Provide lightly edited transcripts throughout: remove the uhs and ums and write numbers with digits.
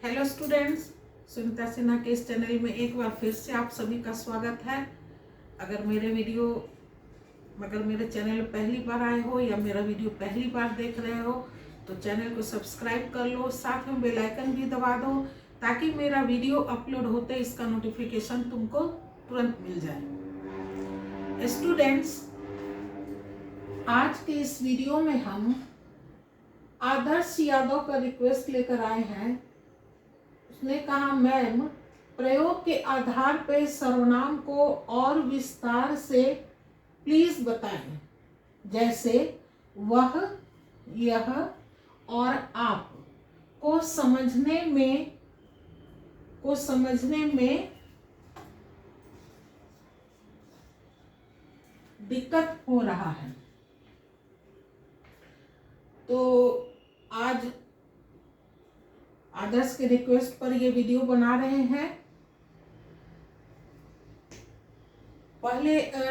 Hello students, Sunita Sinha के इस channel में एक बार फिर से आप सभी का स्वागत है। अगर मेरे चैनल पहली बार आए हो या मेरा वीडियो पहली बार देख रहे हो तो चैनल को सब्सक्राइब कर लो, साथ में बेल आइकन भी दबा दो ताकि मेरा वीडियो अपलोड होते इसका नोटिफिकेशन तुमको तुरंत मिल जाए। स्टूडेंट्स, आज के इस वीडियो में हम आदर्श यादव का रिक्वेस्ट लेकर आए हैं। उसने कहा, मैम प्रयोग के आधार पर सर्वनाम को और विस्तार से प्लीज बताएं, जैसे वह, यह और आप को समझने में दिक्कत हो रहा है। तो आज आदर्श के रिक्वेस्ट पर ये वीडियो बना रहे हैं।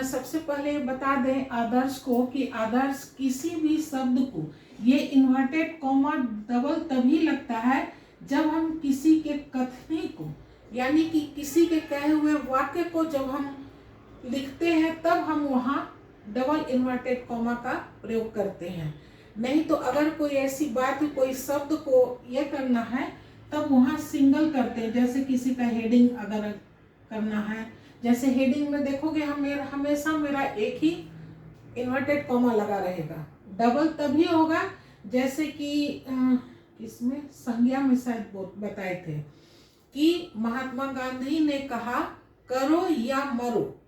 सबसे पहले बता दें आदर्श को कि आदर्श किसी भी शब्द को, ये इन्वर्टेड कॉमा डबल तभी लगता है जब हम किसी के कथनी को, यानी कि किसी के कहे हुए वाक्य को जब हम लिखते हैं तब हम वहाँ डबल इन्वर्टेड कॉमा का प्रयोग करते हैं। नहीं तो अगर कोई ऐसी बात है, कोई शब्द को ये करना है तब वहाँ सिंगल करते हैं। जैसे किसी का हेडिंग अगर करना है, जैसे हेडिंग में देखोगे हमेशा मेरा एक ही इन्वर्टेड कॉमा लगा रहेगा। डबल तभी होगा जैसे कि इसमें संज्ञा में शायद बताए थे कि महात्मा गांधी ने कहा करो या मरो।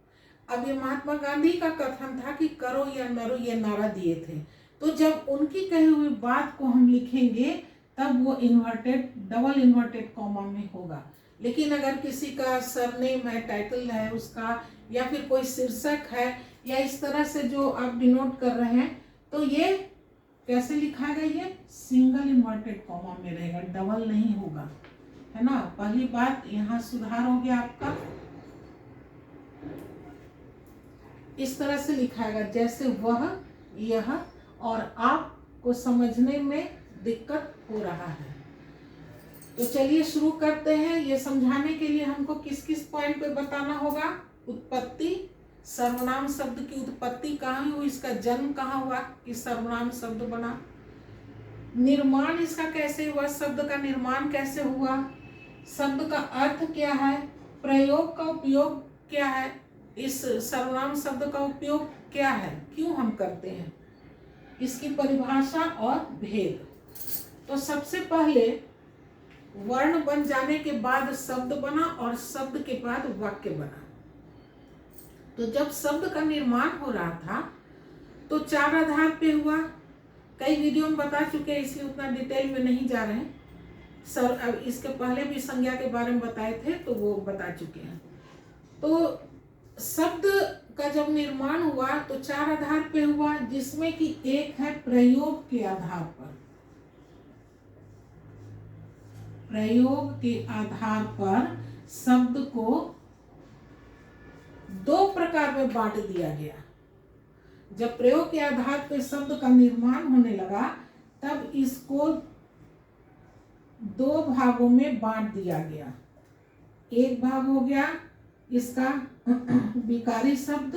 अब ये महात्मा गांधी का कथन था कि करो या मरो, ये नारा दिए थे। तो जब उनकी कही हुई बात को हम लिखेंगे तब वो डबल इन्वर्टेड कॉमा में होगा। लेकिन अगर किसी का सरनेम है, टाइटल है उसका, या फिर कोई शीर्षक है, या इस तरह से जो आप डिनोट कर रहे हैं, तो ये कैसे लिखाएगा? ये सिंगल इन्वर्टेड कॉमा में रहेगा, डबल नहीं होगा, है ना। पहली बात यहाँ सुधार हो गया आपका। इस तरह से लिखाएगा जैसे वह, यह और आप को समझने में दिक्कत हो रहा है। तो चलिए शुरू करते हैं। ये समझाने के लिए हमको किस किस पॉइंट पे बताना होगा। उत्पत्ति, सर्वनाम शब्द की उत्पत्ति कहाँ हुई, इसका जन्म कहाँ हुआ कि सर्वनाम शब्द बना। निर्माण इसका कैसे हुआ, शब्द का निर्माण कैसे हुआ, शब्द का अर्थ क्या है, प्रयोग का उपयोग क्या है, इस सर्वनाम शब्द का उपयोग क्या है, क्यों हम करते हैं, इसकी परिभाषा और भेद। तो सबसे पहले वर्ण बन जाने के बाद शब्द बना और शब्द के बाद वाक्य बना। तो जब शब्द का निर्माण हो रहा था तो चार आधार पे हुआ। कई वीडियो में बता चुके हैं, इसलिए उतना डिटेल में नहीं जा रहे हैं। सर अब इसके पहले भी संज्ञा के बारे में बताए थे तो वो बता चुके हैं। तो शब्द का जब निर्माण हुआ तो चार आधार पे हुआ, जिसमें कि एक है प्रयोग के आधार पर। प्रयोग के आधार पर शब्द को दो प्रकार में बांट दिया गया। जब प्रयोग के आधार पर शब्द का निर्माण होने लगा तब इसको दो भागों में बांट दिया गया। एक भाग हो गया इसका विकारी शब्द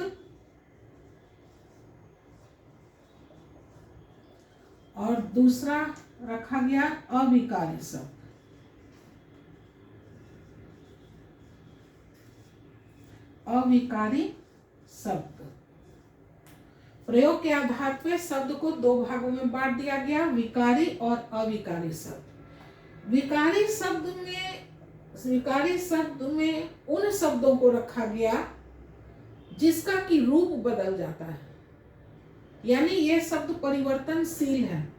और दूसरा रखा गया अविकारी शब्द। अविकारी शब्द, प्रयोग के आधार पर शब्द को दो भागों में बांट दिया गया, विकारी और अविकारी शब्द। विकारी शब्द में उन शब्दों को रखा गया जिसका कि रूप बदल जाता है, यानी ये शब्द परिवर्तनशील है,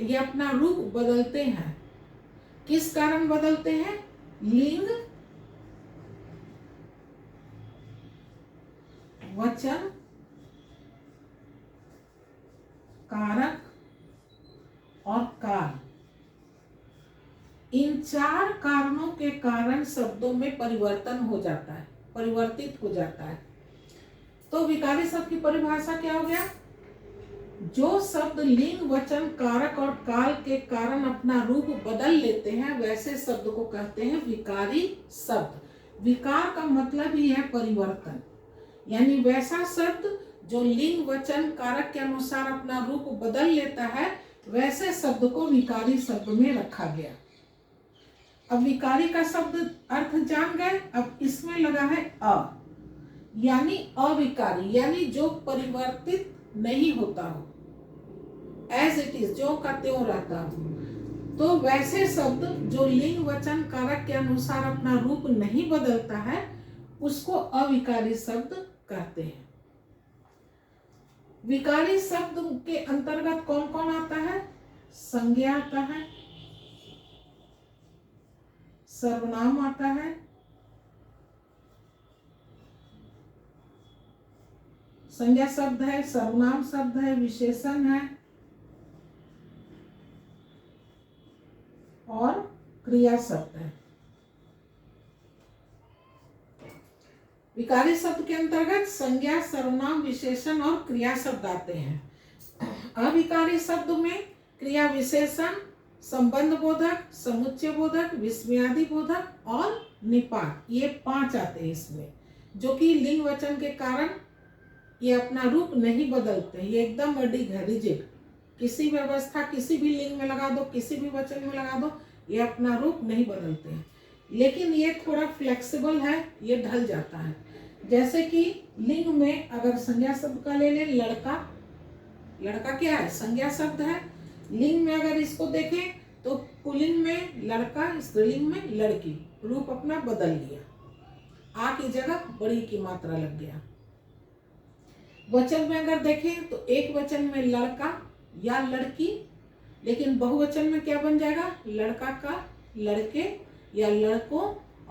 ये अपना रूप बदलते हैं। किस कारण बदलते हैं? लिंग, वचन, कारक और काल। इन चार कारणों के कारण शब्दों में परिवर्तन हो जाता है, परिवर्तित हो जाता है। तो विकारी शब्द की परिभाषा क्या हो गया? जो शब्द लिंग वचन कारक और काल के कारण अपना रूप बदल लेते हैं वैसे शब्द को कहते हैं विकारी शब्द। विकार का मतलब ही है परिवर्तन, यानी वैसा शब्द जो लिंग वचन कारक के अनुसार अपना रूप बदल लेता है वैसे शब्द को विकारी शब्द में रखा गया। अब विकारी का शब्द अर्थ जान गए। अब इसमें लगा है यानी अविकारी, यानी जो परिवर्तित नहीं होता हो, एज इट इज, जो का त्यों रहता हो। तो वैसे शब्द जो लिंग वचन कारक के अनुसार अपना रूप नहीं बदलता है उसको अविकारी शब्द कहते हैं। विकारी शब्द के अंतर्गत कौन कौन आता है? संज्ञा आता है, सर्वनाम आता है, संज्ञा शब्द है, सर्वनाम शब्द है, विशेषण है और क्रिया शब्द है। विकारी शब्द के अंतर्गत संज्ञा, सर्वनाम, विशेषण और क्रिया शब्द आते हैं। अविकारी शब्द में क्रिया विशेषण, संबंध बोधक, समुच्चय बोधक, विस्मयादि बोधक और निपात, ये 5 आते हैं इसमें, जो कि लिंग वचन के कारण ये अपना रूप नहीं बदलते। ये एकदम अडिग है, रिजिड। किसी व्यवस्था किसी भी लिंग में लगा दो, किसी भी वचन में लगा दो, ये अपना रूप नहीं बदलते हैं। लेकिन ये थोड़ा फ्लेक्सिबल है, ये ढल जाता है। जैसे कि लिंग में अगर संज्ञा शब्द का ले लें, लड़का, लड़का क्या है? संज्ञा शब्द है। लिंग में अगर इसको देखें तो पुल्लिंग में लड़का, स्त्रीलिंग में लड़की, रूप अपना बदल लिया, आ की जगह बड़ी की मात्रा लग गया। वचन में अगर देखें तो एक वचन में लड़का या लड़की, लेकिन बहुवचन में क्या बन जाएगा? लड़का का लड़के या लड़कों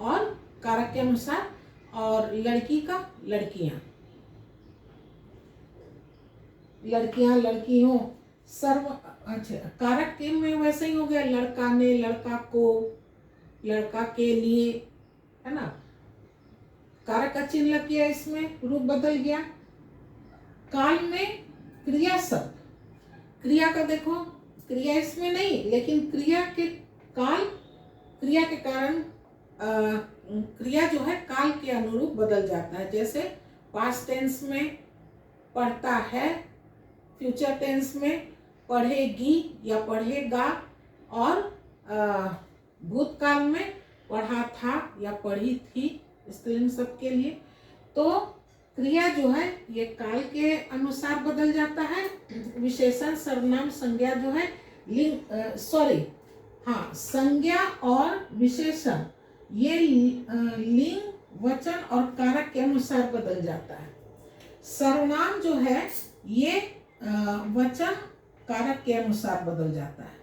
और कारक के अनुसार, और लड़की का लड़कियां, लड़कियां लड़कियों। सर्व अच्छा, कारक के में वैसे ही हो गया, लड़का ने, लड़का को, लड़का के लिए, है ना। कारक का चिन्ह लग गया, इसमें रूप बदल गया। काल में क्रिया शब्द, क्रिया का देखो, क्रिया इसमें नहीं, लेकिन क्रिया के काल, क्रिया के कारण क्रिया जो है काल के अनुरूप बदल जाता है। जैसे पास्ट टेंस में पढ़ता है, फ्यूचर टेंस में पढ़ेगी या पढ़ेगा, और भूतकाल में पढ़ा था या पढ़ी थी, स्त्रीलिंग शब्द के लिए। तो क्रिया जो है ये काल के अनुसार बदल जाता है। विशेषण, सर्वनाम, संज्ञा जो है संज्ञा और विशेषण ये लिंग वचन और कारक के अनुसार बदल जाता है। सर्वनाम जो है ये वचन कारक के अनुसार बदल जाता है,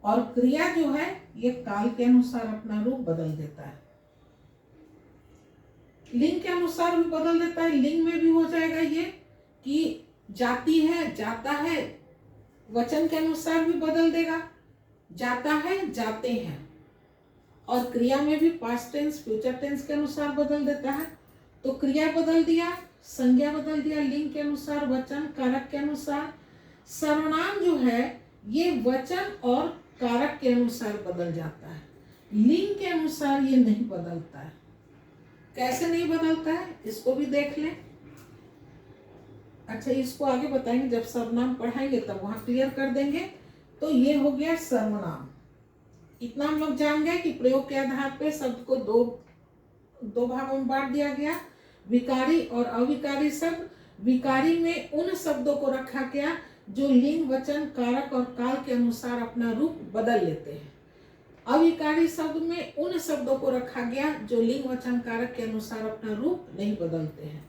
और क्रिया जो है ये काल के अनुसार अपना रूप बदल देता है। लिंग के अनुसार भी बदल देता है। लिंग में भी हो जाएगा ये कि जाती है, जाता है, वचन के अनुसार भी बदल देगा, जाता है, जाते हैं। और क्रिया में भी पास्ट टेंस, फ्यूचर टेंस के अनुसार बदल देता है। तो क्रिया बदल दिया, संज्ञा बदल दिया लिंग के अनुसार, वचन कारक के अनुसार। सर्वनाम जो है ये वचन और कारक के अनुसार बदल जाता है, लिंग के अनुसार ये नहीं बदलता है। कैसे नहीं बदलता है इसको भी देख लें। अच्छा, इसको आगे बताएंगे, जब सर्वनाम पढ़ाएंगे तब वहां क्लियर कर देंगे। तो ये हो गया सर्वनाम। इतना हम लोग जान गए कि प्रयोग के आधार पे शब्द को दो भागों में बांट दिया गया, विकारी और अविकारी शब्द। विकारी में उन शब्दों को रखा गया जो लिंग, वचन, कारक और काल के अनुसार अपना रूप बदल लेते हैं। अविकारी शब्द में उन शब्दों को रखा गया जो लिंग, वचन, कारक के अनुसार अपना रूप नहीं बदलते हैं।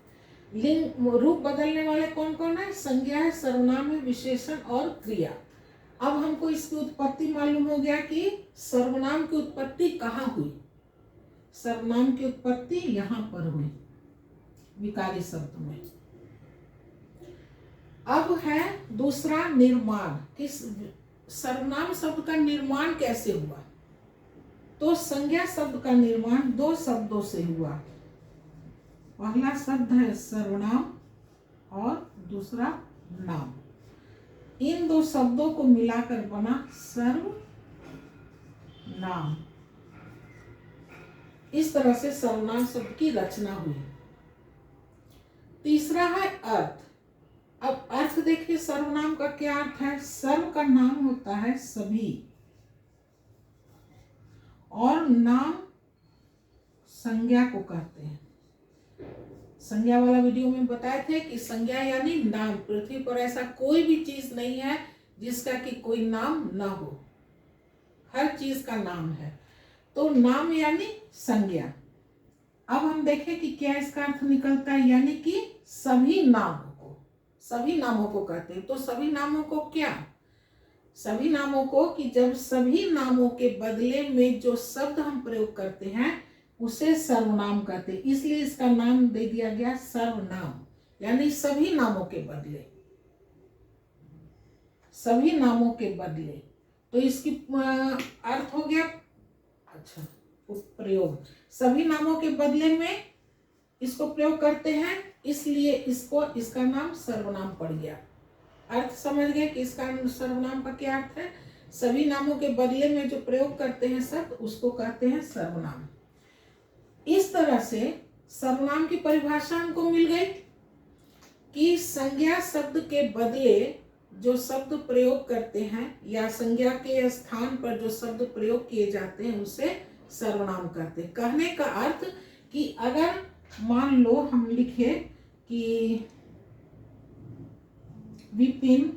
लिंग रूप बदलने वाले कौन कौन है? संज्ञा है, सर्वनाम है, विशेषण और क्रिया। अब हमको इसकी उत्पत्ति मालूम हो गया कि सर्वनाम की उत्पत्ति कहाँ हुई। सर्वनाम की उत्पत्ति यहाँ पर हुई, विकारी शब्द में। अब है दूसरा निर्माण, किस सर्वनाम शब्द का निर्माण कैसे हुआ। तो संज्ञा शब्द का निर्माण 2 शब्दों से हुआ। पहला शब्द है सर्वनाम और दूसरा नाम। इन दो शब्दों को मिलाकर बना सर्वनाम। इस तरह से सर्वनाम शब्द की रचना हुई। तीसरा है अर्थ। अब अर्थ देखिए, सर्वनाम का क्या अर्थ है। सर्व का नाम होता है सभी, और नाम संज्ञा को कहते हैं। संज्ञा वाला वीडियो में बताए थे कि संज्ञा यानी नाम। पृथ्वी पर ऐसा कोई भी चीज नहीं है जिसका कि कोई नाम ना हो, हर चीज का नाम है। तो नाम यानी संज्ञा। अब हम देखें कि क्या इसका अर्थ निकलता है, यानी कि सभी नामों को, सभी नामों को कहते हैं। तो सभी नामों को क्या, सभी नामों को कि जब सभी नामों के बदले में जो शब्द हम प्रयोग करते हैं उसे सर्वनाम कहते हैं। इसलिए इसका नाम दे दिया गया सर्वनाम, यानी सभी नामों के बदले, सभी नामों के बदले। तो इसकी अर्थ हो गया, अच्छा, प्रयोग। सभी नामों के बदले में इसको प्रयोग करते हैं, इसलिए इसको, इसका नाम सर्वनाम पड़ गया। अर्थ समझ गए कि इसका सर्वनाम का क्या अर्थ है। सभी नामों के बदले में जो प्रयोग करते हैं शब्द, उसको कहते हैं सर्वनाम। इस तरह से सर्वनाम की परिभाषा हमको मिल गई कि संज्ञा शब्द के बदले जो शब्द प्रयोग करते हैं या संज्ञा के स्थान पर जो शब्द प्रयोग किए जाते हैं उसे सर्वनाम कहते हैं। कहने का अर्थ कि अगर मान लो हम लिखे कि विपिन,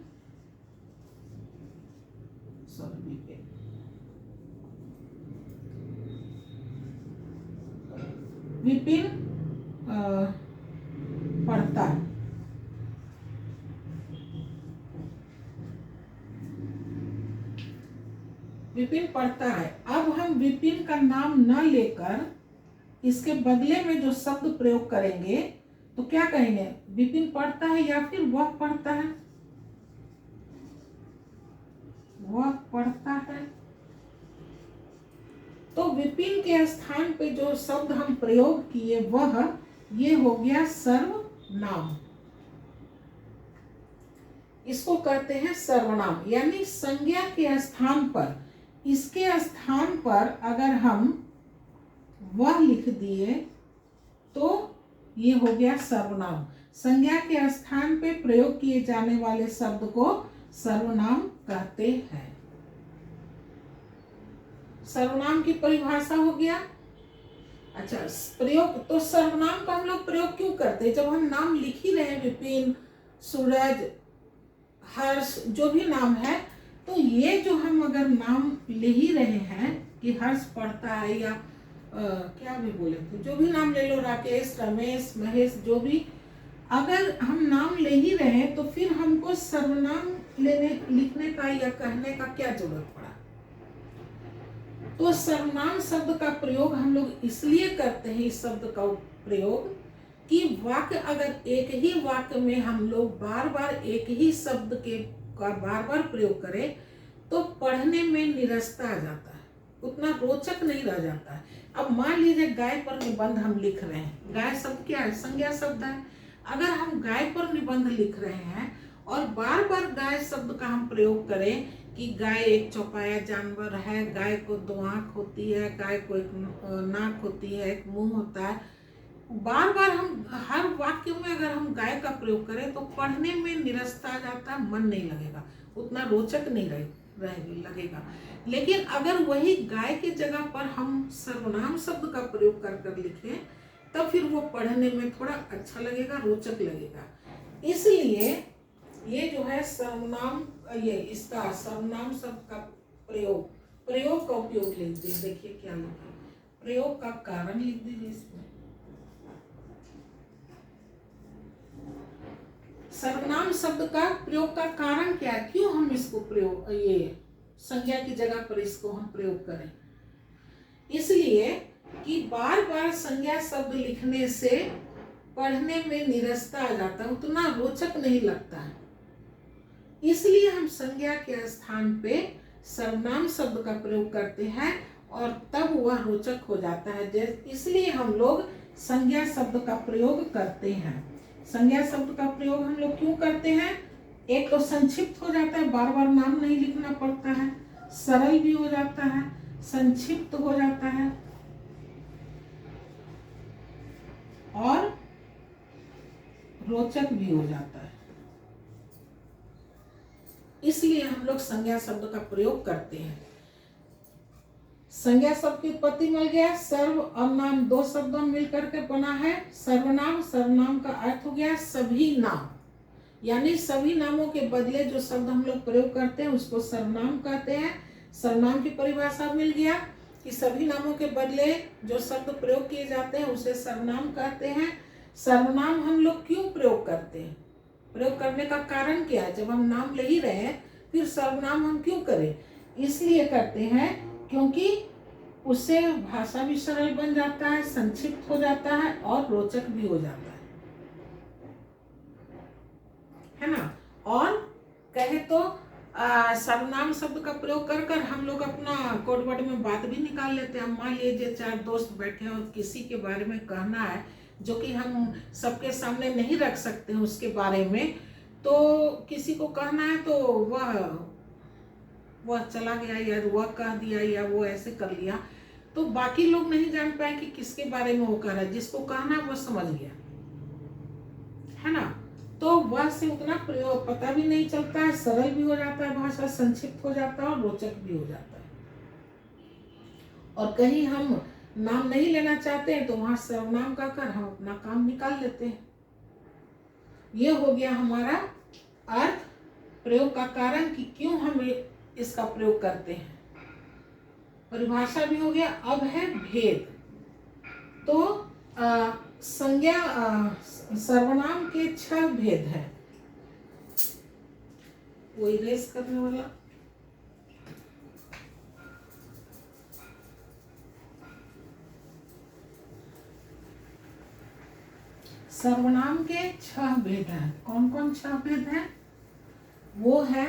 विपिन पढ़ता है। विपिन पढ़ता है। अब हम विपिन का नाम न लेकर इसके बदले में जो शब्द प्रयोग करेंगे तो क्या कहेंगे, विपिन पढ़ता है या फिर वह पढ़ता है, वह पढ़ता है। तो विपिन के स्थान पे जो शब्द हम प्रयोग किए वह, ये हो गया सर्वनाम। इसको कहते हैं सर्वनाम, यानी संज्ञा के स्थान पर, इसके स्थान पर अगर हम वह लिख दिए तो ये हो गया सर्वनाम। संज्ञा के स्थान पे प्रयोग किए जाने वाले शब्द को सर्वनाम कहते हैं। सर्वनाम की परिभाषा हो गया। अच्छा, प्रयोग, तो सर्वनाम का हम लोग प्रयोग क्यों करते हैं। जब हम नाम लिख ही रहे, विपिन, सूरज, हर्ष, जो भी नाम है, तो ये जो हम अगर नाम ले ही रहे हैं कि हर्ष पढ़ता है या क्या भी बोले थे, जो भी नाम ले लो, राकेश, रमेश, महेश, जो भी, अगर हम नाम ले ही रहे हैं तो फिर हमको सर्वनाम लिखने का या कहने का क्या जरूरत पड़ा। तो सर्वनाम शब्द का प्रयोग हम लोग इसलिए करते हैं, इस शब्द का प्रयोग, कि वाक्य, अगर एक ही वाक्य में हम लोग बार बार एक ही शब्द के का बार बार प्रयोग करें तो पढ़ने में निरस्ता आ जाता है, उतना रोचक नहीं रह जाता है। अब मान लीजिए गाय पर निबंध हम लिख रहे हैं। गाय शब्द क्या है, संज्ञा शब्द है। अगर हम गाय पर निबंध लिख रहे हैं और बार बार गाय शब्द का हम प्रयोग करें कि गाय एक चौपाया जानवर है, गाय को 2 आंख होती है, गाय को एक नाक होती है, एक मुंह होता है, बार बार हम हर वाक्य में अगर हम गाय का प्रयोग करें तो पढ़ने में निरस्ता आ जाता है, मन नहीं लगेगा, उतना रोचक नहीं लगेगा। लेकिन अगर वही गाय की जगह पर हम सर्वनाम शब्द का प्रयोग कर कर लिखें तब फिर वो पढ़ने में थोड़ा अच्छा लगेगा, रोचक लगेगा। इसलिए ये जो है सर्वनाम, ये इसका सर्वनाम शब्द का प्रयोग का उपयोग लिख दीजिए। देखिए क्या लिखा, प्रयोग का कारण लिख दीजिए इसमें। सर्वनाम शब्द का प्रयोग का कारण क्या है, क्यों हम इसको प्रयोग, ये संज्ञा की जगह पर इसको हम प्रयोग करें। इसलिए कि बार बार संज्ञा शब्द लिखने से पढ़ने में निरस्ता आ जाता है, उतना रोचक नहीं लगता है। इसलिए हम संज्ञा के स्थान पे सर्वनाम शब्द का प्रयोग करते हैं और तब वह रोचक हो जाता है। इसलिए हम लोग संज्ञा शब्द का प्रयोग करते हैं। संज्ञा शब्द का प्रयोग हम लोग क्यों करते हैं, एक तो संक्षिप्त हो जाता है, बार बार नाम नहीं लिखना पड़ता है, सरल भी हो जाता है, संक्षिप्त हो जाता है और रोचक भी हो जाता है। इसलिए हम लोग संज्ञा शब्द का प्रयोग करते हैं। संज्ञा शब्द की उत्पत्ति मिल गया, सर्व और नाम दो शब्दों मिलकर के बना है सर्वनाम। सर्वनाम का अर्थ हो गया सभी नाम, यानी सभी नामों के बदले जो शब्द हम लोग प्रयोग करते हैं उसको सर्वनाम कहते हैं। सर्वनाम की परिभाषा मिल गया कि सभी नामों के बदले जो शब्द प्रयोग किए जाते हैं उसे सर्वनाम कहते हैं। सर्वनाम हम लोग क्यों प्रयोग करते हैं, प्रयोग करने का कारण क्या है? जब हम नाम ले ही रहे हैं फिर सर्वनाम हम क्यों करें? इसलिए करते हैं क्योंकि उससे भाषा भी सरल बन जाता है, संक्षिप्त हो जाता है और रोचक भी हो जाता है ना। और कहे तो सर्वनाम शब्द का प्रयोग कर कर हम लोग अपना कोड वर्ड में बात भी निकाल लेते हैं। मान लीजिए चार दोस्त बैठे हैं और किसी के बारे में कहना है जो कि हम सबके सामने नहीं रख सकते हैं उसके बारे में, तो किसी को कहना है तो वह चला गया या वह कह दिया या वो ऐसे कर लिया, तो बाकी लोग नहीं जान पाए कि किसके बारे में वो कह रहा है। जिसको कहना है वो समझ गया, है ना। तो वह से उतना प्रयोग पता भी नहीं चलता है, सरल भी हो जाता है, भाषा संक्षिप्त हो जाता है और रोचक भी हो जाता है। और कहीं हम नाम नहीं लेना चाहते हैं तो वहां सर्वनाम कहकर हम अपना काम निकाल लेते हैं। ये हो गया हमारा अर्थ, प्रयोग का कारण कि क्यों हम इसका प्रयोग करते हैं। परिभाषा भी हो गया। अब है भेद। तो संज्ञा सर्वनाम के 6 भेद हैं। वो इरेज करने वाला सर्वनाम के 6 भेद हैं। कौन कौन 6 भेद हैं? वो है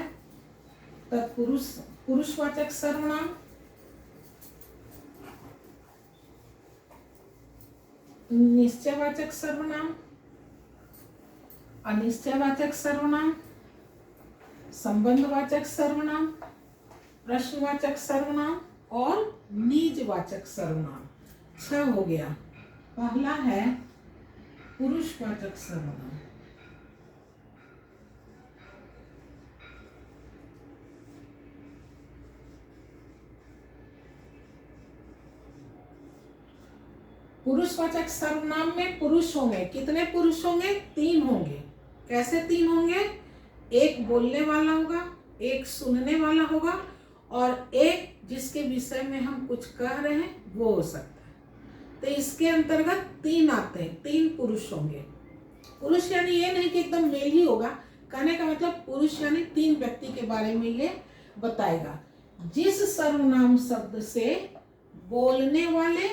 तत्पुरुष, पुरुषवाचक सर्वनाम, निश्चयवाचक सर्वनाम, अनिश्चयवाचक सर्वनाम, संबंधवाचक सर्वनाम, प्रश्नवाचक सर्वनाम और निजवाचक सर्वनाम। 6 हो गया। पहला है पुरुषवाचक सर्वनाम। पुरुषवाचक सर्वनाम में पुरुष होंगे। कितने पुरुष होंगे? 3 होंगे। कैसे 3 होंगे? एक बोलने वाला होगा, एक सुनने वाला होगा और एक जिसके विषय में हम कुछ कह रहे हैं वो हो सकता है। तो इसके अंतर्गत 3 आते हैं, 3 पुरुष होंगे। पुरुष यानी ये नहीं कि एकदम मेल ही होगा, कहने का मतलब पुरुष यानी 3 व्यक्ति के बारे में ये बताएगा। जिस सर्वनाम शब्द से बोलने वाले,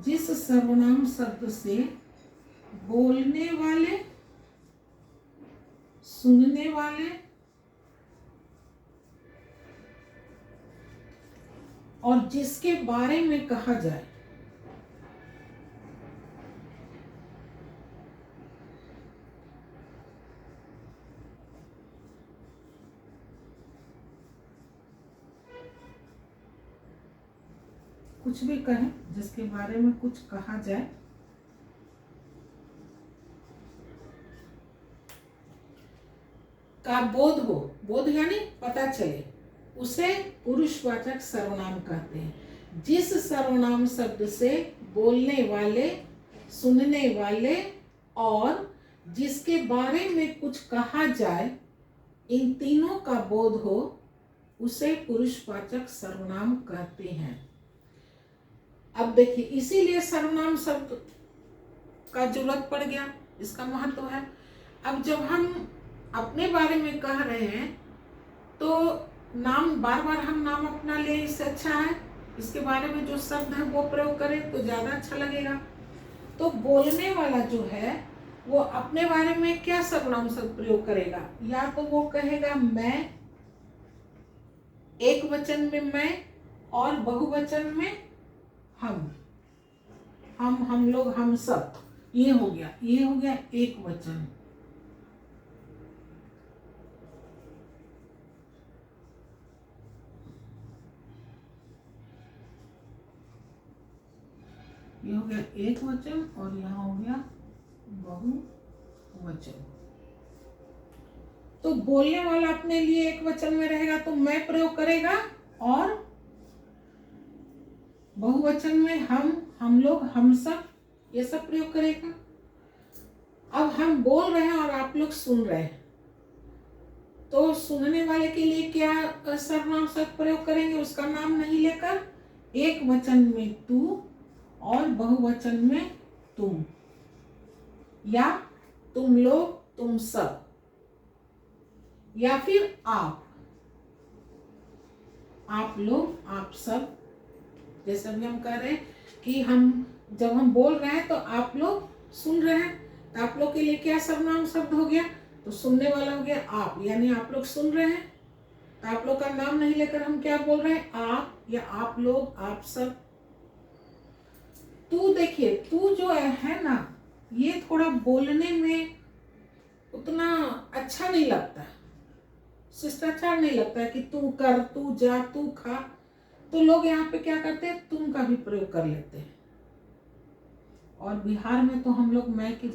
जिस सर्वनाम शब्द से बोलने वाले, सुनने वाले और जिसके बारे में कहा जाए, कुछ भी कहें, जिसके बारे में कुछ कहा जाए, का बोध हो, बोध यानी पता चले, उसे पुरुषवाचक सर्वनाम कहते हैं। जिस सर्वनाम शब्द से बोलने वाले, सुनने वाले और जिसके बारे में कुछ कहा जाए, इन तीनों का बोध हो, उसे पुरुषवाचक सर्वनाम कहते हैं। अब देखिए, इसीलिए सर्वनाम शब्द का जरूरत पड़ गया, इसका महत्व है। अब जब हम अपने बारे में कह रहे हैं तो नाम बार बार हम नाम अपना ले, इससे अच्छा है इसके बारे में जो शब्द है वो प्रयोग करें तो ज़्यादा अच्छा लगेगा। तो बोलने वाला जो है वो अपने बारे में क्या सर्वनाम शब्द प्रयोग करेगा? या तो वो कहेगा मैं, एक वचन में मैं और बहुवचन में हम लोग, हम सब। ये हो गया एक वचन। ये हो गया एक वचन और यहाँ हो गया बहुवचन। तो बोलने वाला अपने लिए एक वचन में रहेगा तो मैं प्रयोग करेगा, और बहुवचन में हम लोग, हम सब, ये सब प्रयोग करेगा। अब हम बोल रहे हैं और आप लोग सुन रहे हैं, तो सुनने वाले के लिए क्या सर्वनाम शब्द प्रयोग करेंगे? उसका नाम नहीं लेकर एक वचन में तू और बहुवचन में तुम, या तुम लोग, तुम सब, या फिर आप लोग, आप सब। जैसे अभी हम कह रहे हैं कि जब हम बोल रहे हैं तो आप लोग सुन रहे हैं, तो आप लोग के लिए क्या सर्वनाम शब्द हो गया? तो सुनने वाला हो गया आप, यानी आप लोग सुन रहे हैं, तो आप लोग का नाम नहीं लेकर हम क्या बोल रहे हैं? आप, या आप लोग, आप सब। तू, देखिए तू जो है ना, ये थोड़ा बोलने में उतना अच्छा नहीं लगता, शिष्टाचार नहीं लगता है कि तू कर, तू जा, तू खा। तो लोग यहाँ पे क्या करते हैं? तुम का भी प्रयोग कर लेते हैं। और बिहार में तो हम लोग मैं की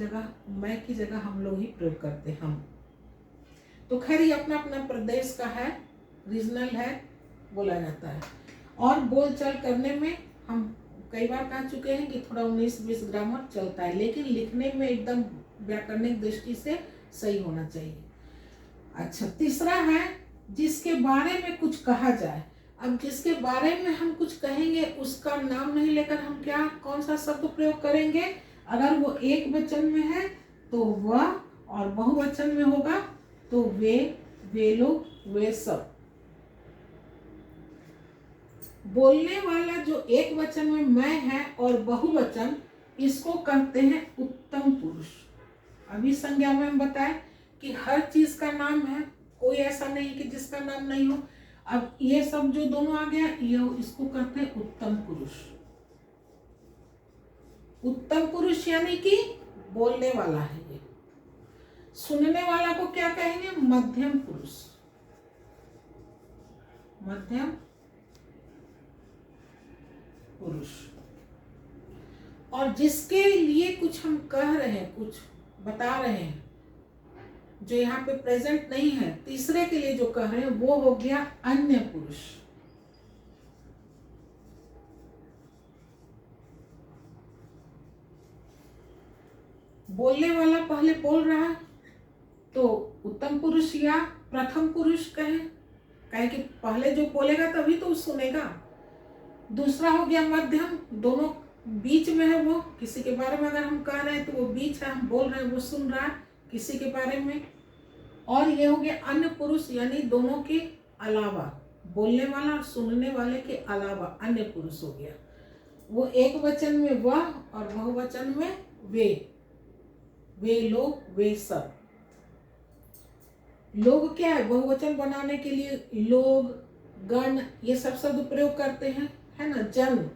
जगह हम लोग ही प्रयोग करते हैं हम। तो खैर ये अपना अपना प्रदेश का है, रीजनल है, बोला जाता है। और बोलचाल करने में हम कई बार कह चुके हैं कि थोड़ा 19-20 ग्रामर चलता है, लेकिन लिखने में एकदम व्याकरणिक दृष्टि से सही होना चाहिए। अच्छा, तीसरा है जिसके बारे में कुछ कहा जाए। अब जिसके बारे में हम कुछ कहेंगे उसका नाम नहीं लेकर हम क्या, कौन सा शब्द प्रयोग करेंगे? अगर वो एक वचन में है तो वह, और बहुवचन में होगा तो वे लोग, वे सब। बोलने वाला जो एक वचन में मैं है और बहुवचन, इसको कहते हैं उत्तम पुरुष। अभी संज्ञा में हम बताए कि हर चीज का नाम है, कोई ऐसा नहीं कि जिसका नाम नहीं हो। अब ये सब जो दोनों आ गया, ये इसको कहते हैं उत्तम पुरुष। उत्तम पुरुष यानी कि बोलने वाला है ये। सुनने वाला को क्या कहेंगे? मध्यम पुरुष। मध्यम पुरुष। और जिसके लिए कुछ हम कह रहे हैं, कुछ बता रहे हैं, जो यहाँ पे प्रेजेंट नहीं है, तीसरे के लिए जो कह रहे हैं, वो हो गया अन्य पुरुष। बोलने वाला पहले बोल रहा है तो उत्तम पुरुष या प्रथम पुरुष कहे कि पहले जो बोलेगा तभी तो सुनेगा। दूसरा हो गया मध्यम, दोनों बीच में है, वो किसी के बारे में अगर हम कह रहे हैं तो वो बीच है, हम बोल रहे हैं, वो सुन रहा है किसी के बारे में। और ये हो गया अन्य पुरुष, यानी दोनों के अलावा, बोलने वाला और सुनने वाले के अलावा अन्य पुरुष हो गया। वो एक वचन में वह और बहुवचन में वे लोग, वे सब। लोग क्या है? बहुवचन बनाने के लिए लोग, गण, ये सब शब्द प्रयोग करते हैं, है ना। जन,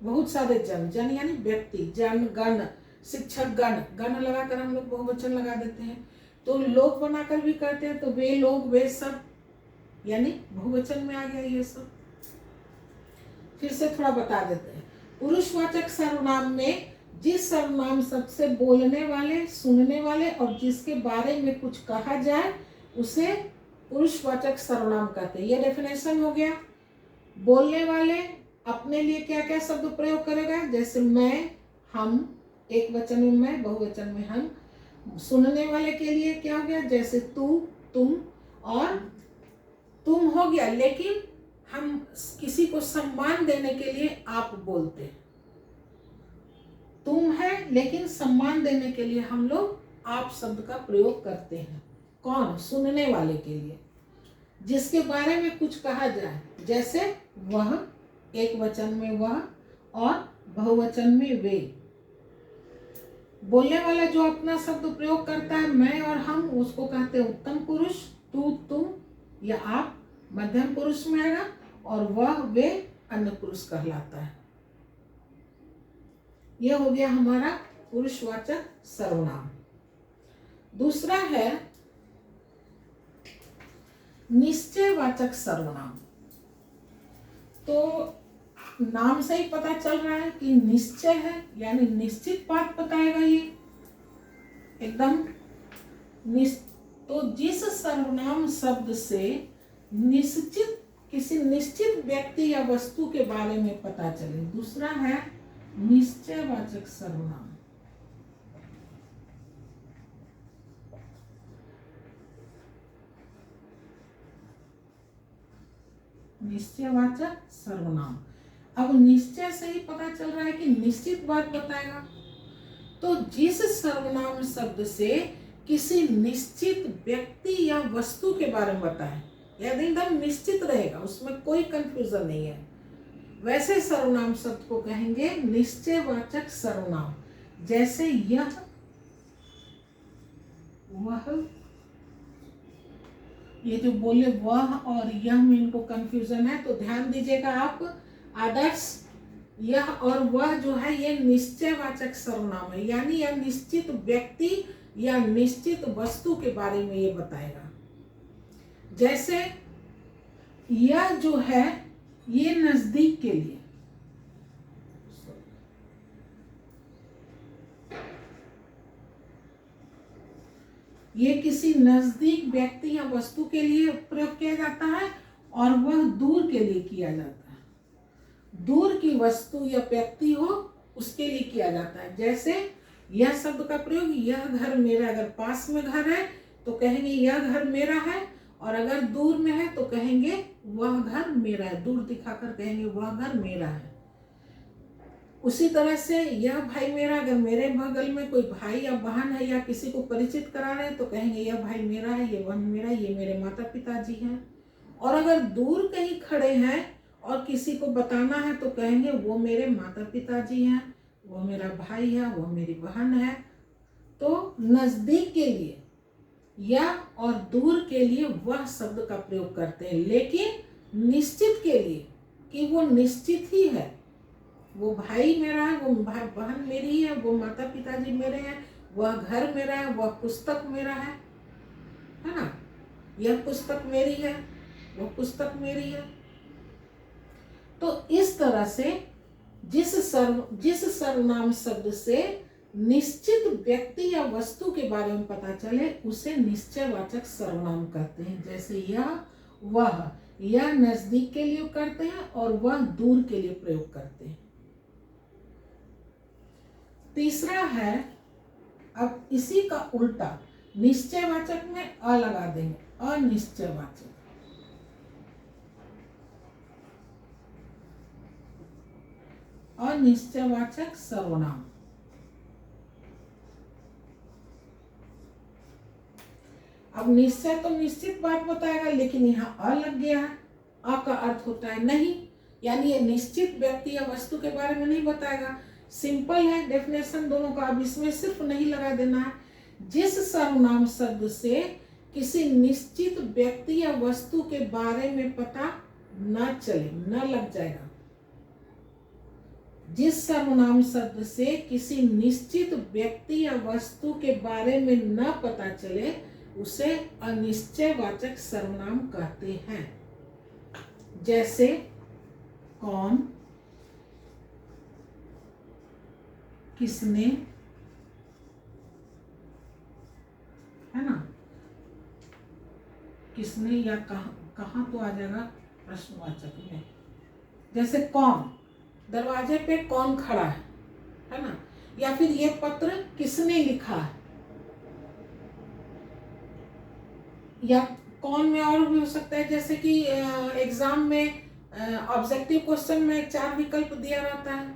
बहुत सारे जन यानी व्यक्ति, जन, गण, शिक्षक गण, गण लगाकर हम लोग बहुवचन लगा देते हैं। तो लोग बनाकर भी करते हैं, तो वे लोग, वे सब, यानी बहुवचन में आ गया ये सब। फिर से थोड़ा बता देते हैं। पुरुषवाचक सर्वनाम में जिस सर्वनाम शब्द से बोलने वाले, सुनने वाले और जिसके बारे में कुछ कहा जाए उसे पुरुषवाचक सर्वनाम कहते हैं। यह डेफिनेशन हो गया। बोलने वाले अपने लिए क्या क्या शब्द प्रयोग करेगा? जैसे मैं, हम, एक वचन में मैं, बहुवचन में हम। सुनने वाले के लिए क्या हो गया? जैसे तू, तुम, और तुम हो गया, लेकिन हम किसी को सम्मान देने के लिए आप बोलते हैं। तुम है, लेकिन सम्मान देने के लिए हम लोग आप शब्द का प्रयोग करते हैं। कौन? सुनने वाले के लिए। जिसके बारे में कुछ कहा जाए, जैसे वह, एक वचन में वह और बहुवचन में वे। बोलने वाला जो अपना शब्द प्रयोग करता है, मैं और हम, उसको कहते हैं उत्तम पुरुष। तू, तुम या आप मध्यम पुरुष में आएगा, और वह, वे अन्य पुरुष कहलाता है। यह हो गया हमारा पुरुषवाचक सर्वनाम। दूसरा है निश्चयवाचक सर्वनाम। तो नाम से ही पता चल रहा है कि निश्चय है, यानी निश्चित बात बताएगा ये एकदम तो जिस सर्वनाम शब्द से निश्चित किसी निश्चित व्यक्ति या वस्तु के बारे में पता चले। दूसरा है निश्चयवाचक सर्वनाम। निश्चयवाचक सर्वनाम। अब निश्चय से ही पता चल रहा है कि निश्चित बात बताएगा। तो जिस सर्वनाम शब्द से किसी निश्चित व्यक्ति या वस्तु के बारे में बताए, यह एकदम निश्चित रहेगा, उसमें कोई कंफ्यूजन नहीं है, वैसे सर्वनाम शब्द को कहेंगे निश्चयवाचक सर्वनाम। जैसे यह, वह, ये जो बोले वह और यह में इनको कंफ्यूजन है, तो ध्यान दीजिएगा आप। आदर्श यह और वह जो है ये निश्चयवाचक सर्वनाम है, यानी यह निश्चित व्यक्ति या निश्चित वस्तु के बारे में ये बताएगा। जैसे यह जो है ये नजदीक के लिए, ये किसी नजदीक व्यक्ति या वस्तु के लिए प्रयोग किया जाता है, और वह दूर के लिए किया जाता है। दूर की वस्तु या व्यक्ति हो उसके लिए किया जाता है। जैसे यह शब्द का प्रयोग, यह घर मेरा, अगर पास में घर है तो कहेंगे यह घर मेरा है, और अगर दूर में है तो कहेंगे वह घर मेरा है, दूर दिखाकर कहेंगे वह घर मेरा है। उसी तरह से यह भाई मेरा, अगर मेरे बगल में कोई भाई या बहन है या किसी को परिचित करा रहे हैं तो कहेंगे यह भाई मेरा है, ये बहन मेरा है, ये मेरे माता पिताजी हैं। और अगर दूर कहीं खड़े हैं और किसी को बताना है तो कहेंगे वो मेरे माता पिताजी हैं, वो मेरा भाई है, वो मेरी बहन है। तो नजदीक के लिए या और दूर के लिए वह शब्द का प्रयोग करते हैं, लेकिन निश्चित के लिए कि वो निश्चित ही है, वो भाई मेरा है, वो बहन मेरी है, वो माता पिताजी मेरे हैं, वह घर मेरा है, वह पुस्तक मेरा है ना, यह पुस्तक मेरी है, वह पुस्तक मेरी है। तो इस तरह से जिस सर्वनाम शब्द से निश्चित व्यक्ति या वस्तु के बारे में पता चले उसे निश्चयवाचक सर्वनाम कहते हैं। जैसे यह, वह, यह नजदीक के लिए करते हैं और वह दूर के लिए प्रयोग करते हैं। तीसरा है, अब इसी का उल्टा निश्चयवाचक में अ लगा देंगे, अनिश्चयवाचक। अनिश्चयवाचक सर्वनाम। अब निश्चय तो निश्चित बात बताएगा, लेकिन यहाँ अ लग गया है। अ का अर्थ होता है नहीं, यानी ये निश्चित व्यक्ति या वस्तु के बारे में नहीं बताएगा। सिंपल है डेफिनेशन दोनों का, अब इसमें सिर्फ नहीं लगा देना है। जिस सर्वनाम शब्द से किसी निश्चित व्यक्ति या वस्तु के बारे में पता न चले, न लग जाएगा। जिस सर्वनाम शब्द से किसी निश्चित व्यक्ति या वस्तु के बारे में न पता चले उसे अनिश्चयवाचक सर्वनाम कहते हैं। जैसे कौन, किसने, है ना, किसने या कहाँ तो आ जाएगा प्रश्नवाचक में। जैसे कौन, दरवाजे पे कौन खड़ा है ना, या फिर ये पत्र किसने लिखा है, या कौन में और भी हो सकता है। जैसे कि एग्जाम में ऑब्जेक्टिव क्वेश्चन में 4 विकल्प दिया रहता है,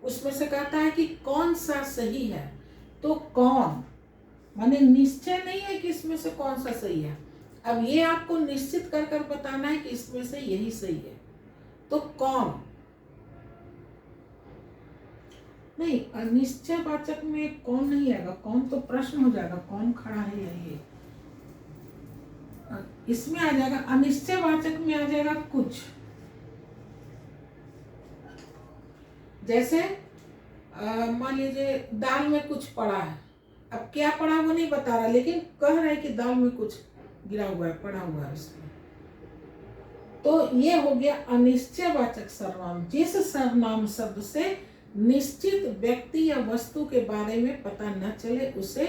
उसमें से कहता है कि कौन सा सही है, तो कौन माने निश्चय नहीं है कि इसमें से कौन सा सही है। अब ये आपको निश्चित कर कर बताना है कि इसमें से यही सही है, तो कौन नहीं, अनिश्चयवाचक में कौन नहीं आएगा, कौन तो प्रश्न हो जाएगा, कौन खड़ा है या ये, इसमें आ जाएगा। अनिश्चयवाचक में आ जाएगा कुछ। जैसे मान लीजिए दाल में कुछ पड़ा है, अब क्या पड़ा वो नहीं बता रहा, लेकिन कह रहा है कि दाल में कुछ गिरा हुआ है, पड़ा हुआ है उसमें, तो ये हो गया अनिश्चयवाचक सर्वनाम। जिस सर्वनाम शब्द से निश्चित व्यक्ति या वस्तु के बारे में पता न चले उसे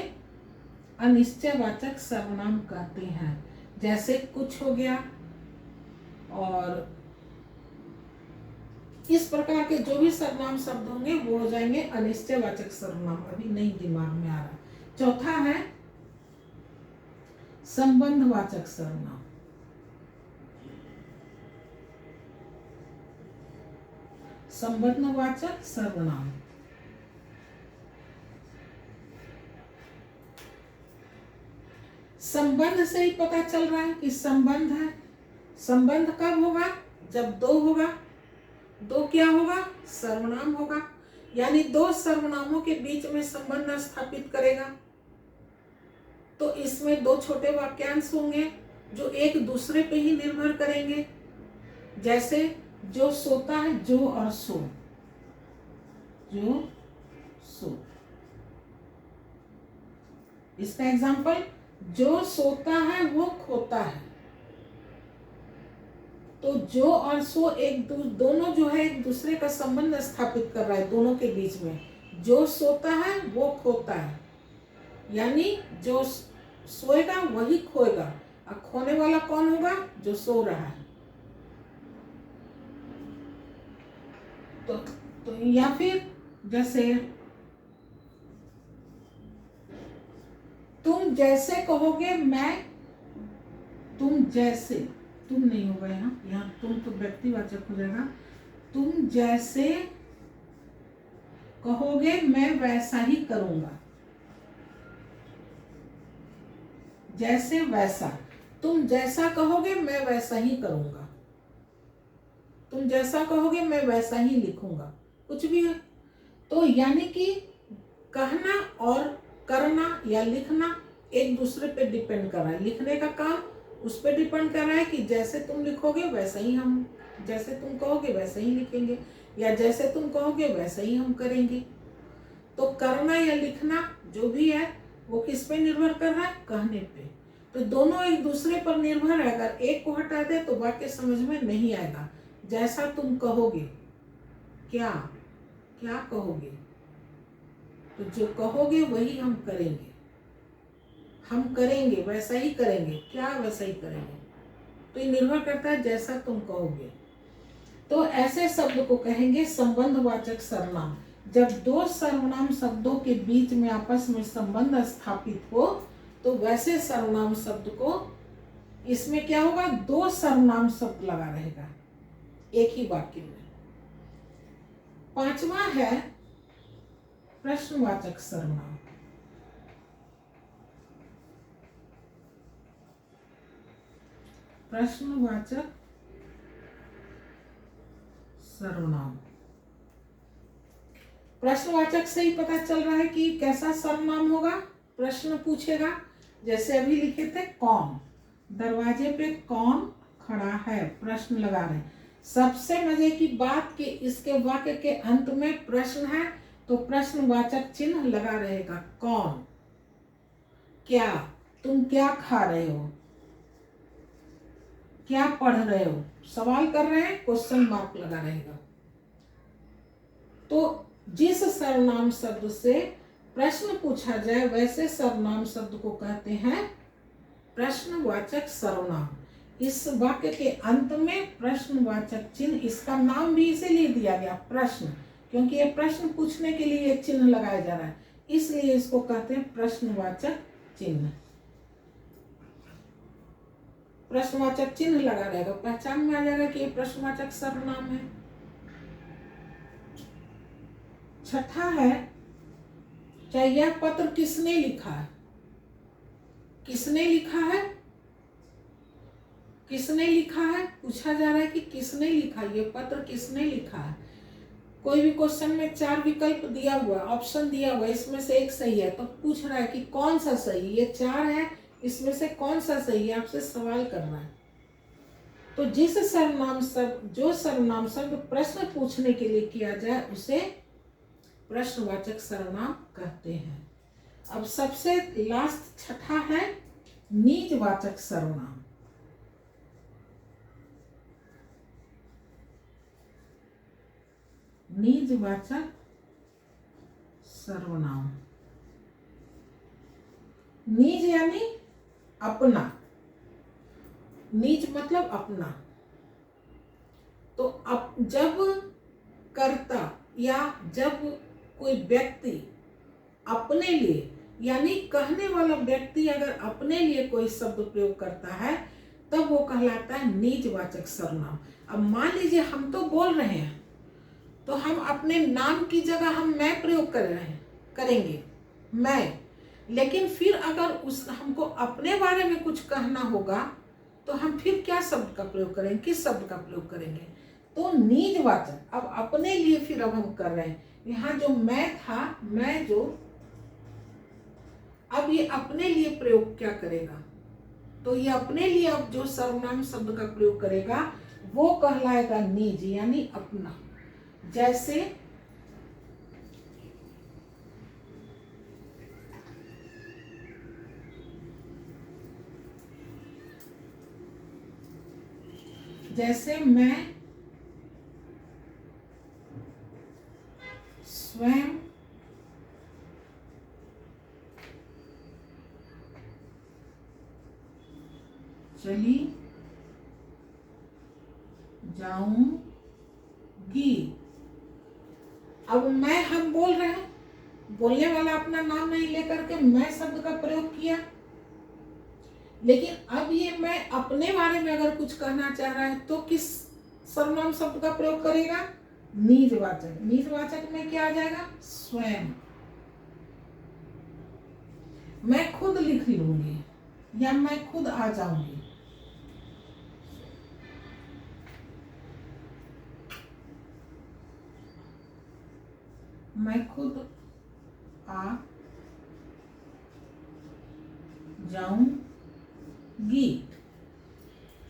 अनिश्चयवाचक सर्वनाम कहते हैं। जैसे कुछ हो गया, और इस प्रकार के जो भी सर्वनाम शब्द होंगे वो हो जाएंगे अनिश्चयवाचक सर्वनाम। अभी नहीं दिमाग में आ रहा। चौथा है संबंधवाचक सर्वनाम। संबंधवाचक सर्वनाम संबंध से ही पता चल रहा है कि संबंध है। संबंध कब होगा? जब दो होगा। दो क्या होगा? सर्वनाम होगा। यानी दो सर्वनामों के बीच में संबंध स्थापित करेगा। तो इसमें दो छोटे वाक्यांश होंगे जो एक दूसरे पे ही निर्भर करेंगे। जैसे जो सोता है, जो और सो, जो सो। इसका एग्जाम्पल, जो सोता है वो खोता है। तो जो और सो दोनों जो है एक दूसरे का संबंध स्थापित कर रहा है दोनों के बीच में। जो सोता है वो खोता है, यानी जो सोएगा वही खोएगा, और खोने वाला कौन होगा? जो सो रहा है। तो या फिर जैसे तुम जैसे कहोगे मैं, तुम जैसे, तुम नहीं होगा यहाँ तुम तो व्यक्तिवाचक हो जाएगा। तुम जैसे कहोगे मैं वैसा ही करूंगा। जैसे वैसा, तुम जैसा कहोगे मैं वैसा ही करूंगा। तुम जैसा कहोगे मैं वैसा ही लिखूंगा, कुछ भी है। तो यानी कि कहना और करना या लिखना एक दूसरे पे डिपेंड कर रहा है। लिखने का काम उस पर डिपेंड कर रहा है कि जैसे तुम लिखोगे वैसा ही हम, जैसे तुम कहोगे वैसे ही लिखेंगे, या जैसे तुम कहोगे वैसा ही हम करेंगे। तो करना या लिखना जो भी है वो किस पे निर्भर कर रहा है? कहने पे। तो दोनों एक दूसरे पर निर्भर है। अगर एक को हटा दे तो वाक्य समझ में नहीं आएगा। जैसा तुम कहोगे, क्या क्या कहोगे? तो जो कहोगे वही हम करेंगे। हम करेंगे वैसा ही करेंगे, क्या वैसा ही करेंगे। तो ये निर्भर करता है जैसा तुम कहोगे। तो ऐसे शब्द को कहेंगे संबंधवाचक सर्वनाम। जब दो सर्वनाम शब्दों के बीच में आपस में संबंध स्थापित हो तो वैसे सर्वनाम शब्द को, इसमें क्या होगा? दो सर्वनाम शब्द लगा रहेगा एक ही वाक्य में। पांचवा है प्रश्नवाचक सर्वनाम। प्रश्नवाचक सर्वनाम, प्रश्नवाचक से ही पता चल रहा है कि कैसा सर्वनाम होगा। प्रश्न पूछेगा, जैसे अभी लिखे थे कौन, दरवाजे पे कौन खड़ा है, प्रश्न लगा रहे हैं। सबसे मजे की बात कि इसके वाक्य के अंत में प्रश्न है तो प्रश्नवाचक चिन्ह लगा रहेगा। कौन, क्या, तुम क्या खा रहे हो, क्या पढ़ रहे हो, सवाल कर रहे हैं, क्वेश्चन मार्क लगा रहेगा। तो जिस सर्वनाम शब्द से प्रश्न पूछा जाए वैसे सर्वनाम शब्द को कहते हैं प्रश्नवाचक सर्वनाम। इस वाक्य के अंत में प्रश्नवाचक चिन्ह, इसका नाम भी इसीलिए दिया गया प्रश्न, क्योंकि ये प्रश्न पूछने के लिए एक चिन्ह लगाया जा रहा है, इसलिए इसको कहते हैं प्रश्नवाचक चिन्ह। प्रश्नवाचक चिन्ह लगा रहेगा, पहचान में आ जाएगा कि ये प्रश्नवाचक सर्वनाम है। छठा है, क्या यह पत्र किसने लिखा है? किसने लिखा है? किसने लिखा है पूछा जा रहा है कि किसने लिखा, ये पत्र किसने लिखा है। कोई भी क्वेश्चन में 4 विकल्प दिया हुआ, ऑप्शन दिया हुआ, इसमें से एक सही है, तो पूछ रहा है कि कौन सा सही, ये 4 है, इसमें से कौन सा सही है, आपसे सवाल कर रहा है। तो जिस सर्वनाम शब्द, जो सर्वनाम शब्द प्रश्न पूछने के लिए किया जाए उसे प्रश्नवाचक सर्वनाम कहते हैं। अब सबसे लास्ट छठा है निजवाचक सर्वनाम। निजवाचक सर्वनाम। निज यानी अपना, निज मतलब अपना। तो अब जब कर्ता या जब कोई व्यक्ति अपने लिए यानी कहने वाला व्यक्ति अगर अपने लिए कोई शब्द प्रयोग करता है तब वो कहलाता है निजवाचक सर्वनाम। अब मान लीजिए हम तो बोल रहे हैं तो हम अपने नाम की जगह हम मैं प्रयोग कर रहे हैं, करेंगे मैं, लेकिन फिर अगर उस हमको अपने बारे में कुछ कहना होगा तो हम फिर क्या शब्द का प्रयोग करेंगे, किस शब्द का प्रयोग करेंगे? तो निजवाचक। अब अपने लिए फिर अब हम कर रहे हैं, यहाँ जो मैं था, मैं जो, अब ये अपने लिए प्रयोग क्या करेगा? तो ये अपने लिए अब जो सर्वनाम शब्द का प्रयोग करेगा वो कहलाएगा निज यानी अपना। जैसे मैं स्वयं चली जाऊंगी। अब मैं हम बोल रहे हैं, बोलने वाला अपना नाम नहीं लेकर के मैं शब्द का प्रयोग किया, लेकिन अब ये मैं अपने बारे में अगर कुछ कहना चाह रहा है तो किस सर्वनाम शब्द का प्रयोग करेगा? निजवाचक। निजवाचक में क्या आ जाएगा? स्वयं। मैं खुद लिख लूंगी या मैं खुद आ जाऊंगी। मैं खुद आ जाऊंगी।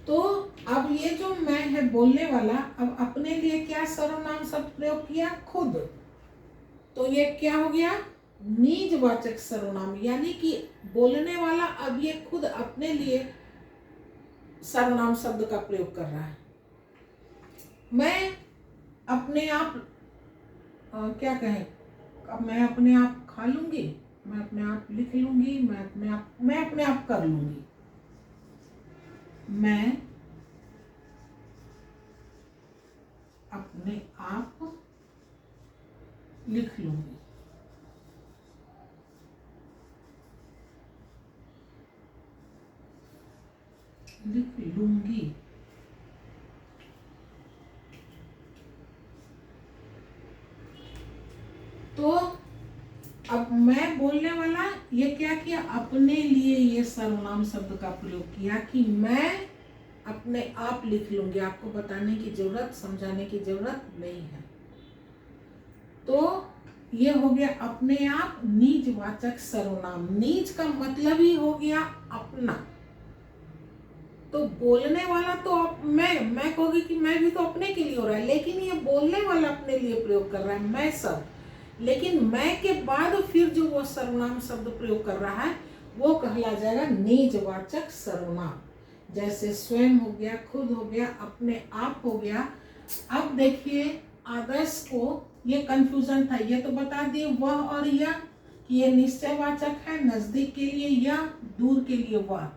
तो अब ये जो मैं है बोलने वाला, अब अपने लिए क्या सर्वनाम शब्द प्रयोग किया? खुद। तो ये क्या हो गया? निजवाचक सर्वनाम, यानी कि बोलने वाला अब ये खुद अपने लिए सर्वनाम शब्द का प्रयोग कर रहा है। मैं अपने आप क्या कहें, अब मैं अपने आप खा लूंगी, मैं अपने आप लिख लूंगी, मैं अपने आप कर लूंगी। मैं अपने आप लिख लूंगी। लिख लूंगी। तो अब मैं बोलने वाला ये क्या किया? अपने लिए ये सर्वनाम शब्द का प्रयोग किया कि मैं अपने आप लिख लूंगी। आपको बताने की जरूरत, समझाने की जरूरत नहीं है। तो ये हो गया अपने आप निजवाचक सर्वनाम। निज का मतलब ही हो गया अपना। तो बोलने वाला तो मैं कहूँगी कि मैं भी तो अपने के लिए हो रहा है, लेकिन ये बोलने वाला अपने लिए प्रयोग कर रहा है मैं सब। लेकिन मैं के बाद फिर जो वो सर्वनाम शब्द प्रयोग कर रहा है वो कहला जाएगा निजवाचक सर्वनाम। जैसे स्वयं हो गया, खुद हो गया, अपने आप हो गया। अब देखिए आदर्श को ये कंफ्यूजन था, ये तो बता दिए वह और यह कि ये निश्चयवाचक है, नजदीक के लिए यह, दूर के लिए वह।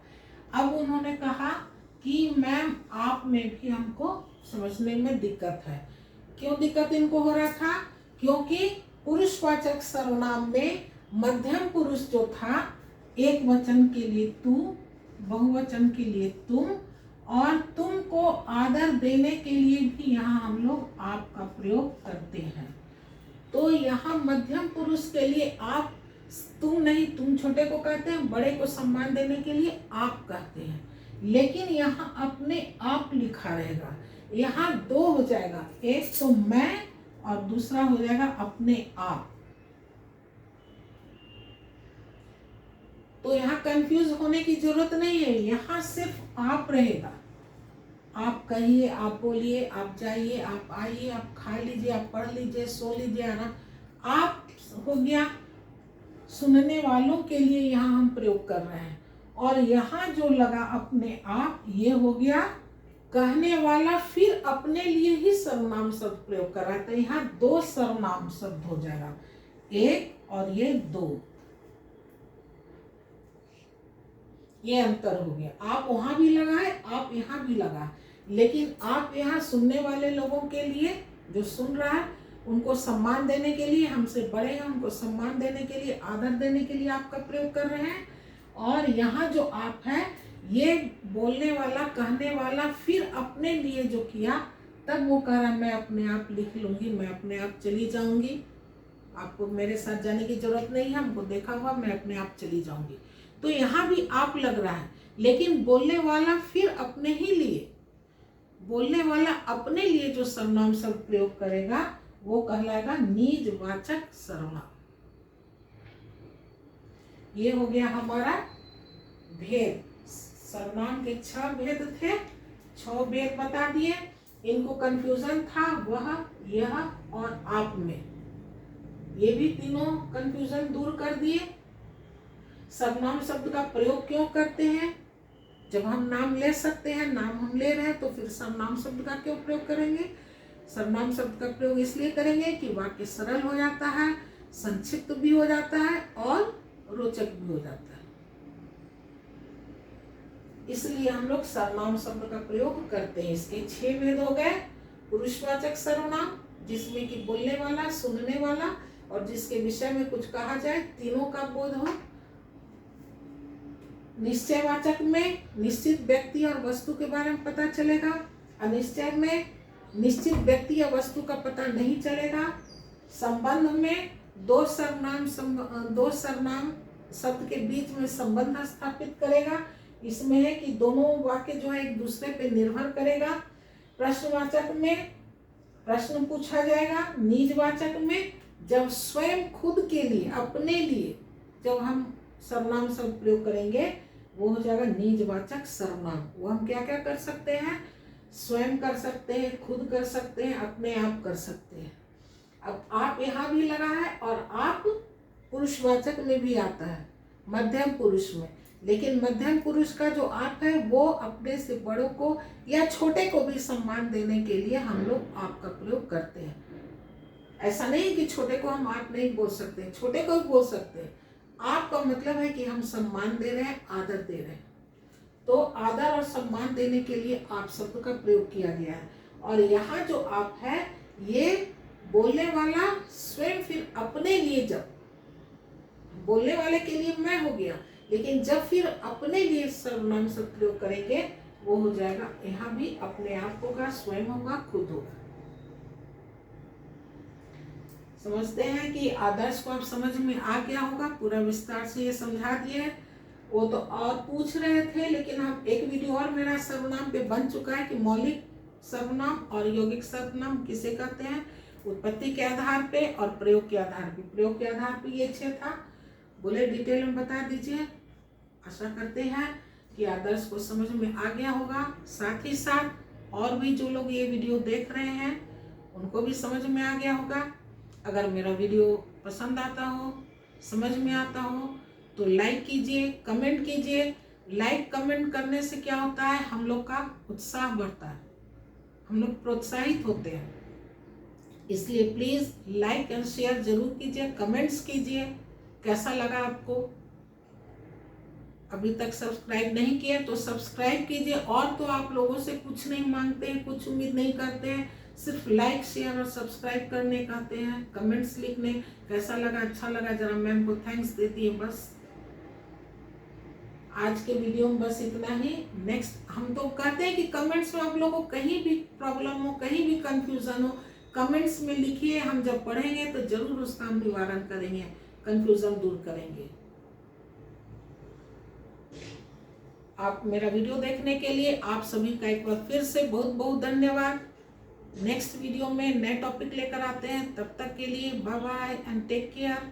अब उन्होंने कहा कि मैम आप में भी हमको समझने में दिक्कत है। क्यों दिक्कत इनको हो रहा था? क्योंकि पुरुषवाचक सर्वनाम में मध्यम पुरुष जो था, एक वचन के लिए तू, बहुवचन के लिए तुम, और तुमको आदर देने के लिए भी यहाँ हम लोग आप का प्रयोग करते हैं। तो यहाँ मध्यम पुरुष के लिए आप, तुम नहीं, तुम छोटे को कहते हैं, बड़े को सम्मान देने के लिए आप कहते हैं। लेकिन यहाँ अपने आप लिखा रहेगा। यहाँ दो हो जाएगा, एक तो मैं और दूसरा हो जाएगा अपने आप। तो यहाँ कंफ्यूज होने की जरूरत नहीं है, यहाँ सिर्फ आप रहेगा। आप कहिए, आप बोलिए, आप जाइए, आप आइए, आप खा लीजिए, आप पढ़ लीजिए, सो लीजिए, आराम। आप हो गया सुनने वालों के लिए यहाँ हम प्रयोग कर रहे हैं। और यहाँ जो लगा अपने आप, ये हो गया कहने वाला फिर अपने लिए ही सर्वनाम शब्द प्रयोग कर रहा है, तो यहाँ दो सर्वनाम शब्द हो जाएगा, एक और ये दो, ये अंतर हो गया। आप वहां भी लगाए, आप यहाँ भी लगाए, लेकिन आप यहाँ सुनने वाले लोगों के लिए, जो सुन रहा है उनको सम्मान देने के लिए, हमसे बड़े हैं उनको सम्मान देने के लिए, आदर देने के लिए आपका प्रयोग कर रहे हैं। और यहाँ जो आप है, ये बोलने वाला, कहने वाला फिर अपने लिए जो किया, तब वो कह रहा मैं अपने आप लिख लूंगी, मैं अपने आप चली जाऊंगी, आपको मेरे साथ जाने की जरूरत नहीं है, हमको देखा हुआ, मैं अपने आप चली जाऊंगी। तो यहाँ भी आप लग रहा है, लेकिन बोलने वाला फिर अपने ही लिए, बोलने वाला अपने लिए जो सर्वनाम शब्द प्रयोग करेगा वो कहलाएगा निजवाचक सर्वनाम। ये हो गया हमारा भेद। सर्वनाम के 6 भेद थे, 6 भेद बता दिए। इनको कंफ्यूजन था वह, यह और आप में, ये भी तीनों कंफ्यूजन दूर कर दिए। सर्वनाम शब्द का प्रयोग क्यों करते हैं? जब हम नाम ले सकते हैं, नाम हम ले रहे हैं, तो फिर सर्वनाम शब्द का क्यों प्रयोग करेंगे? सर्वनाम शब्द का प्रयोग इसलिए करेंगे कि वाक्य सरल हो जाता है, संक्षिप्त भी हो जाता है और रोचक भी हो जाता है। इसलिए हम लोग सर्वनाम शब्द का प्रयोग करते हैं। इसके 6 भेद हो गए। पुरुषवाचक सर्वनाम, जिसमें कि बोलने वाला, सुनने वाला और जिसके विषय में कुछ कहा जाए, तीनों का बोध हो। निश्चयवाचक में निश्चित व्यक्ति और वस्तु के बारे में पता चलेगा। अनिश्चय में निश्चित व्यक्ति या वस्तु का पता नहीं चलेगा। संबंध में दो सर्वनाम शब्द के बीच में संबंध स्थापित करेगा। इसमें है कि दोनों वाक्य जो है एक दूसरे पे निर्भर करेगा। प्रश्नवाचक में प्रश्न पूछा जाएगा। निजवाचक में जब स्वयं खुद के लिए, अपने लिए जब हम सर्वनाम शब्द प्रयोग करेंगे, वो हो जाएगा निजवाचक सर्वनाम। वो हम क्या क्या कर सकते हैं? स्वयं कर सकते हैं, खुद कर सकते हैं, अपने आप कर सकते हैं। अब आप यहाँ भी लगा है और आप पुरुषवाचक में भी आता है, मध्यम पुरुष में। लेकिन मध्यम पुरुष का जो आप है वो अपने से बड़ों को या छोटे को भी सम्मान देने के लिए हम लोग आपका प्रयोग करते हैं। ऐसा नहीं कि छोटे को हम आप नहीं बोल सकते, छोटे को भी बोल सकते हैं। आपका मतलब है कि हम सम्मान दे रहे हैं, आदर दे रहे हैं। तो आदर और सम्मान देने के लिए आप शब्द का प्रयोग किया गया है। और यहाँ जो आप है, ये बोलने वाला स्वयं फिर अपने लिए, जब बोलने वाले के लिए मैं हो गया, लेकिन जब फिर अपने लिए सर्वनाम शब्द प्रयोग करेंगे, वो हो जाएगा, यहाँ भी अपने आप होगा, स्वयं होगा, खुद होगा। समझते हैं कि आदर्श को आप समझ में आ गया होगा। पूरा विस्तार से ये समझा दिए। वो तो और पूछ रहे थे, लेकिन हम एक वीडियो और मेरा सर्वनाम पे बन चुका है कि मौलिक सर्वनाम और यौगिक सर्वनाम किसे कहते हैं, उत्पत्ति के आधार पे और प्रयोग के आधार पे। प्रयोग के आधार पे ये 6 था। बोले डिटेल में बता दीजिए। आशा करते हैं कि आदर्श को समझ में आ गया होगा। साथ ही साथ और भी जो लोग ये वीडियो देख रहे हैं उनको भी समझ में आ गया होगा। अगर मेरा वीडियो पसंद आता हो, समझ में आता हो, तो लाइक कीजिए, कमेंट कीजिए। लाइक कमेंट करने से क्या होता है, हम लोग का उत्साह बढ़ता है, हम लोग प्रोत्साहित होते हैं। इसलिए प्लीज़ लाइक एंड शेयर जरूर कीजिए, कमेंट्स कीजिए कैसा लगा आपको। अभी तक सब्सक्राइब नहीं किया तो सब्सक्राइब कीजिए। और तो आप लोगों से कुछ नहीं मांगते हैं, कुछ उम्मीद नहीं करते हैं, सिर्फ लाइक शेयर और सब्सक्राइब करने कहते हैं, कमेंट्स लिखने, कैसा लगा, अच्छा लगा, जरा मैम को थैंक्स देती है। बस आज के वीडियो में बस इतना ही। नेक्स्ट हम तो कहते हैं कि कमेंट्स में आप लोगों को कहीं भी प्रॉब्लम हो, कहीं भी कंफ्यूजन हो, कमेंट्स में लिखिए। हम जब पढ़ेंगे तो जरूर उसका हम निवारण करेंगे, कंफ्यूजन दूर करेंगे। आप मेरा वीडियो देखने के लिए आप सभी का एक बार फिर से बहुत बहुत धन्यवाद। नेक्स्ट वीडियो में नए टॉपिक लेकर आते हैं। तब तक के लिए bye bye and take care.